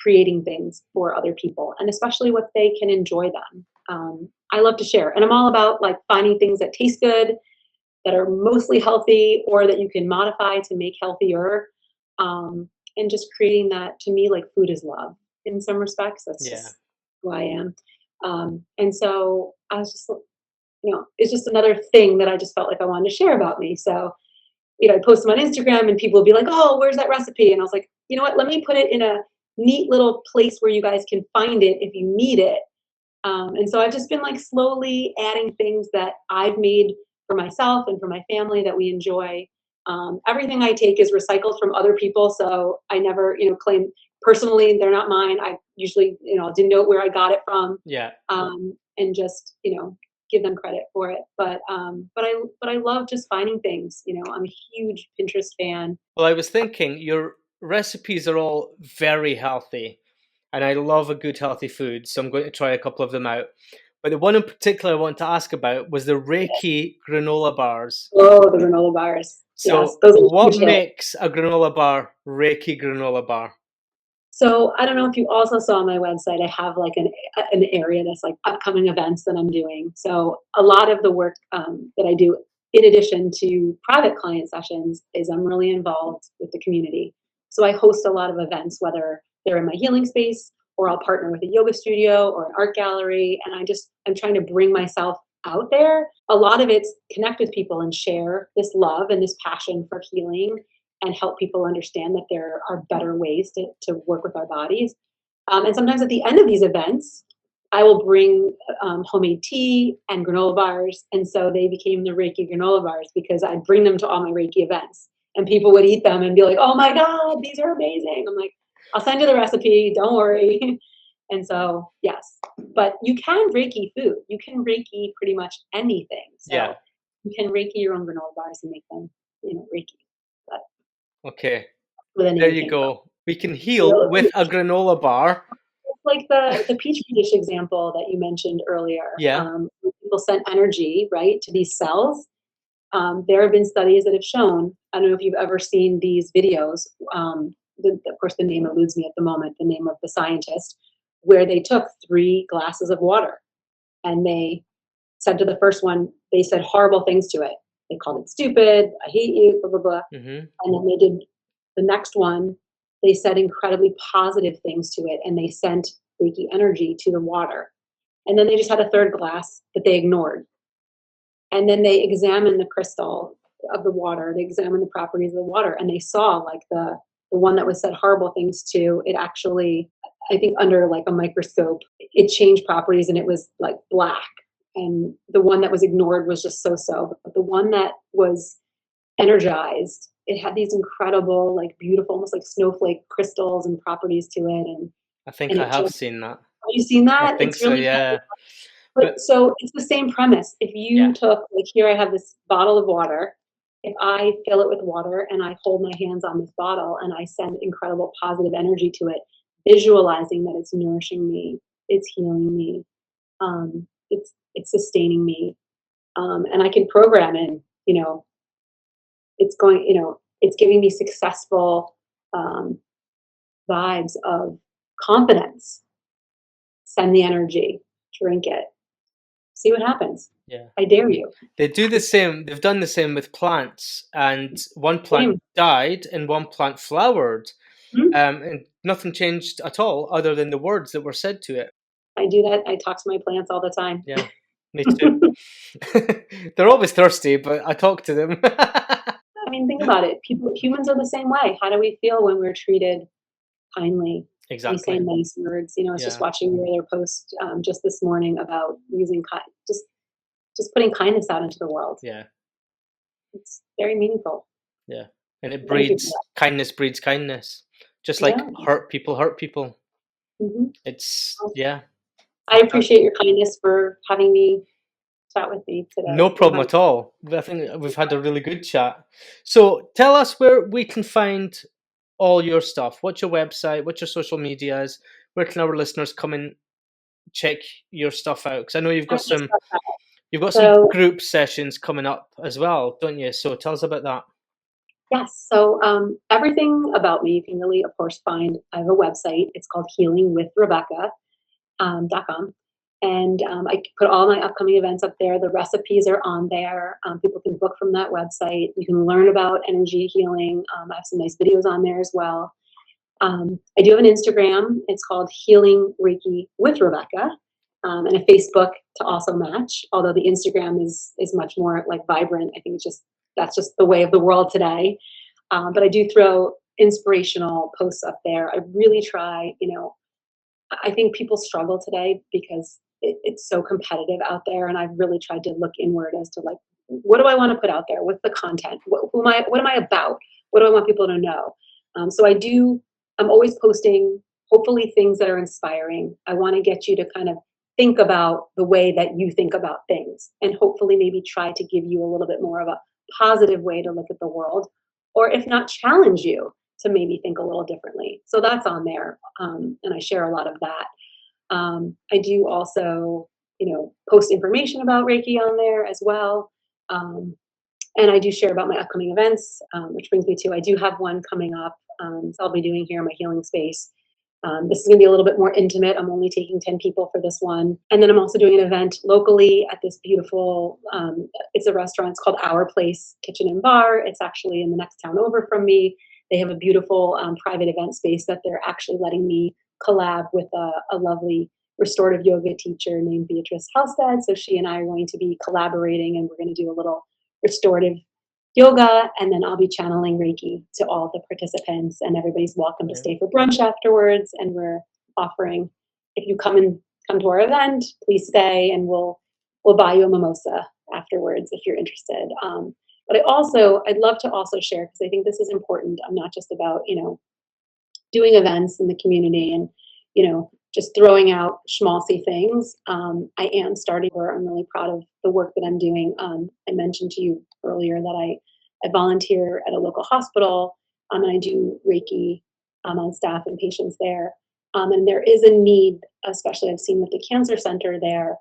creating things for other people, and especially what they can enjoy them. I love to share, and I'm all about like finding things that taste good, that are mostly healthy or that you can modify to make healthier, and just creating that. To me, like food is love in some respects. That's Yeah. just who I am. And so I was just, it's just another thing that I just felt like I wanted to share about me. So I post them on Instagram and people will be like, oh, where's that recipe? And I was like, you know what, let me put it in a neat little place where you guys can find it if you need it. And so I've just been like slowly adding things that I've made for myself and for my family that we enjoy. Everything I take is recycled from other people, so I never, claim personally they're not mine. I usually, denote where I got it from, Yeah. and just, give them credit for it. But I love just finding things. I'm a huge Pinterest fan. Well, I was thinking your recipes are all very healthy, and I love a good healthy food, so I'm going to try a couple of them out. But the one in particular I want to ask about was the Reiki granola bars. Oh, the granola bars. Yes, So, those are a what huge hit. makes a granola bar Reiki granola bar? So I don't know if you also saw on my website, I have like an area that's like upcoming events that I'm doing. So a lot of the work that I do, in addition to private client sessions, is I'm really involved with the community. So I host a lot of events, whether they're in my healing space or I'll partner with a yoga studio or an art gallery. And I'm trying to bring myself out there. A lot of it's connect with people and share this love and this passion for healing and help people understand that there are better ways to work with our bodies. And sometimes at the end of these events, I will bring homemade tea and granola bars. And so they became the Reiki granola bars because I'd bring them to all my Reiki events. And people would eat them and be like, oh my God, these are amazing. I'm like, I'll send you the recipe, don't worry. And so, yes, but you can Reiki food. You can Reiki pretty much anything. Yeah. So you can Reiki your own granola bars and make them, Reiki. But Okay. with a There name you came from. go. We can heal with a granola bar. Like the petri dish example that you mentioned earlier. Yeah. People send energy, right, to these cells. There have been studies that have shown, I don't know if you've ever seen these videos, of course the name eludes me at the moment, the name of the scientist, where they took 3 glasses of water and they said to the first one, they said horrible things to it. They called it stupid, I hate you, blah, blah, blah. Mm-hmm. And then they did the next one, they said incredibly positive things to it and they sent Reiki energy to the water. And then they just had a third glass that they ignored. And then they examined the crystal of the water, they examined the properties of the water, and they saw like the one that was said horrible things to, it actually, I think under like a microscope, it changed properties and it was like black. And the one that was ignored was just so. But the one that was energized, it had these incredible, like beautiful, almost like snowflake crystals and properties to it. And I think I have seen that. have you seen that? I think It's really so, yeah. But so it's the same premise. If you took, like here I have this bottle of water. If I fill it with water and I hold my hands on this bottle and I send incredible positive energy to it, visualizing that it's nourishing me, it's healing me, it's sustaining me, and I can program in, it's going, it's giving me successful vibes of confidence. Send the energy, drink it. See what happens. Yeah. I dare you. They do the same. They've done the same with plants, and one plant died and one plant flowered, and nothing changed at all other than the words that were said to it. I do that. I talk to my plants all the time. Yeah, me too. They're always thirsty, but I talk to them. I mean, think about it. Humans are the same way. How do we feel when we're treated kindly? Exactly. We say nice words. I was just watching your other post just this morning about using just putting kindness out into the world. Yeah. It's very meaningful. Yeah. And it breeds kindness breeds kindness. Just like hurt people. Mm-hmm. It's, I appreciate your kindness for having me chat with me today. No problem at all. I think we've had a really good chat. So tell us where we can find all your stuff. What's your website? What's your social medias? Where can our listeners come and check your stuff out? Because I know you've got some group sessions coming up as well, don't you? So tell us about that. Yes. So everything about me you can really, of course, find. I have a website. It's called healingwithrebecca.com. And I put all my upcoming events up there. The recipes are on there. People can book from that website. You can learn about energy healing. I have some nice videos on there as well. I do have an Instagram. It's called Healing Reiki with Rebecca, and a Facebook to also match. Although the Instagram is much more like vibrant. I think that's just the way of the world today. But I do throw inspirational posts up there. I really try. I think people struggle today because it's so competitive out there, and I've really tried to look inward as to like, what do I want to put out there? What's the content? What am I about? What do I want people to know? So I'm always posting, hopefully, things that are inspiring. I want to get you to kind of think about the way that you think about things, and hopefully maybe try to give you a little bit more of a positive way to look at the world, or if not, challenge you to maybe think a little differently. So that's on there, and I share a lot of that. I do also, post information about Reiki on there as well. And I do share about my upcoming events, which brings me to, I do have one coming up. So I'll be doing here in my healing space. This is going to be a little bit more intimate. I'm only taking 10 people for this one. And then I'm also doing an event locally at this beautiful, it's a restaurant. It's called Our Place Kitchen and Bar. It's actually in the next town over from me. They have a beautiful private event space that they're actually letting me collab with a lovely restorative yoga teacher named Beatrice Halstead. So she and I are going to be collaborating, and we're going to do a little restorative yoga, and then I'll be channeling Reiki to all the participants, and everybody's welcome to stay for brunch afterwards. And we're offering, if you come to our event, please stay, and we'll buy you a mimosa afterwards if you're interested. But I'd love to also share, because I think this is important. I'm not just about, doing events in the community and, just throwing out schmaltzy things. I am starting where I'm really proud of the work that I'm doing. I mentioned to you earlier that I volunteer at a local hospital, and I do Reiki on staff and patients there. And there is a need, especially I've seen with the cancer center there.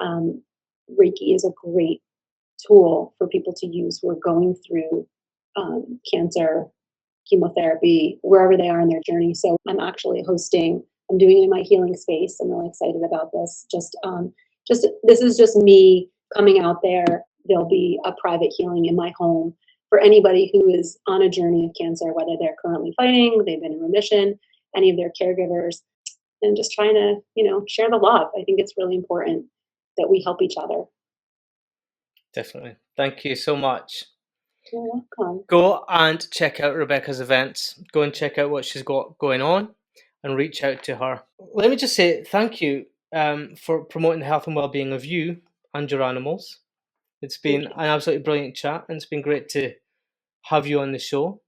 Reiki is a great tool for people to use who are going through cancer, chemotherapy, wherever they are in their journey. So I'm actually I'm doing it in my healing space. I'm really excited about this. This is just me coming out there. There'll be a private healing in my home for anybody who is on a journey of cancer, whether they're currently fighting, they've been in remission, any of their caregivers, and just trying to, share the love. I think it's really important that we help each other. Definitely. Thank you so much. You're welcome. Go and check out Rebecca's events. Go and check out what she's got going on and reach out to her. Let me just say thank you for promoting the health and well-being of you and your animals. It's been an absolutely brilliant chat, and it's been great to have you on the show,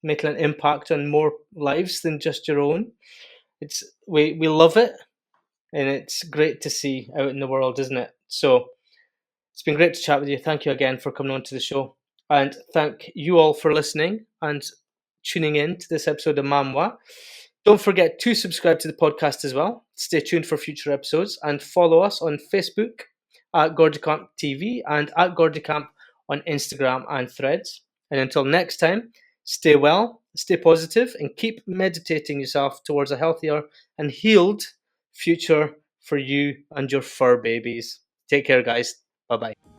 making an impact on more lives than just your own. We love it, and it's great to see out in the world, isn't it? So it's been great to chat with you. Thank you again for coming on to the show. And thank you all for listening and tuning in to this episode of MAMWAA. Don't forget to subscribe to the podcast as well. Stay tuned for future episodes and follow us on Facebook at Gordy Camp TV and at Gordy Camp on Instagram and Threads. And until next time, stay well, stay positive, and keep meditating yourself towards a healthier and healed future for you and your fur babies. Take care, guys. Bye-bye.